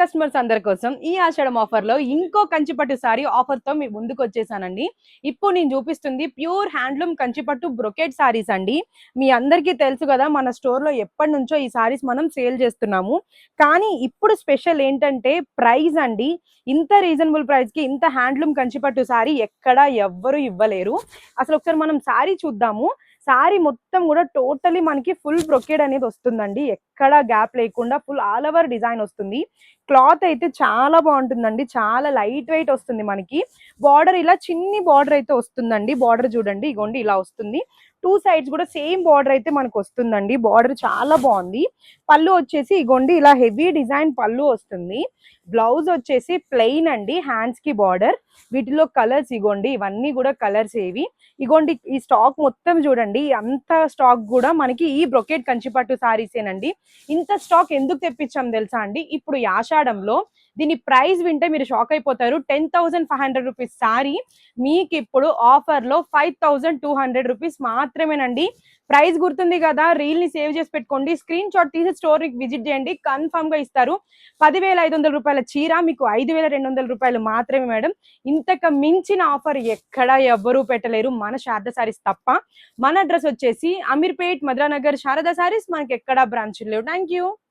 Customers అందరి కోసం ఈ ఆషాఢం ఆఫర్ లో ఇంకో కంచిపట్టు సారీ ఆఫర్ తో మీ ముందుకు వచ్చేసానండి. ఇప్పుడు నేను చూపిస్తుంది ప్యూర్ హ్యాండ్లూమ్ కంచిపట్టు బ్రొకెట్ సారీస్ అండి. మీ అందరికీ తెలుసు కదా, మన స్టోర్ లో ఎప్పటి నుంచో ఈ సారీస్ మనం సేల్ చేస్తున్నాము. కానీ ఇప్పుడు స్పెషల్ ఏంటంటే ప్రైస్ అండి. ఇంత రీజనబుల్ ప్రైస్ కి ఇంత హ్యాండ్లూమ్ కంచిపట్టు సారీ ఎక్కడా ఎవ్వరు ఇవ్వలేరు. అసలు ఒకసారి మనం సారీ చూద్దాము. సారీ మొత్తం కూడా టోటలీ మనకి ఫుల్ బ్రొకేడ్ అనేది వస్తుందండి. ఎక్కడ గ్యాప్ లేకుండా ఫుల్ ఆల్ ఓవర్ డిజైన్ వస్తుంది. క్లాత్ అయితే చాలా బాగుంటుందండి. చాలా లైట్ వెయిట్ వస్తుంది. మనకి బార్డర్ ఇలా చిన్ని బార్డర్ అయితే వస్తుందండి. బార్డర్ చూడండి, ఇగోండి ఇలా వస్తుంది. టూ సైడ్స్ కూడా సేమ్ బార్డర్ అయితే మనకు వస్తుందండి. బార్డర్ చాలా బాగుంది. పళ్ళు వచ్చేసి ఇగోండి ఇలా హెవీ డిజైన్ పళ్ళు వస్తుంది. బ్లౌజ్ వచ్చేసి ప్లెయిన్ అండి. హ్యాండ్స్ కి బార్డర్. వీటిలో కలర్స్ ఇగోండి, ఇవన్నీ కూడా కలర్స్ ఏవి. ఇగోండి ఈ స్టాక్ మొత్తం చూడండి. అంత స్టాక్ కూడా మనకి ఈ బ్రొకెట్ కంచిపట్టు సారీసేనండి. ఇంత స్టాక్ ఎందుకు తెప్పించాం తెలుసా అండి? ఇప్పుడు ఈ ఆషాఢంలో దీని ప్రైస్ వింటే మీరు షాక్ అయిపోతారు. 10,500 రూపీస్ సారీ మీకు ఇప్పుడు ఆఫర్ లో 5,200 రూపీస్ మాత్రమేనండి. ప్రైస్ గుర్తుంది కదా, రీల్ ని సేవ్ చేసి పెట్టుకోండి. స్క్రీన్ షాట్ తీసి స్టోర్ విజిట్ చేయండి, కన్ఫర్మ్ గా ఇస్తారు. 10,500 రూపాయల చీర మీకు 5,200 రూపాయలు మాత్రమే మేడం. ఇంతకు మించిన ఆఫర్ ఎక్కడా ఎవ్వరూ పెట్టలేరు, మన శారద సారీస్ తప్ప. మన అడ్రస్ వచ్చేసి అమీర్పేట్, మద్రానగర్, శారద సారీస్. మనకి ఎక్కడా బ్రాంచ్ లేవు. Thank you.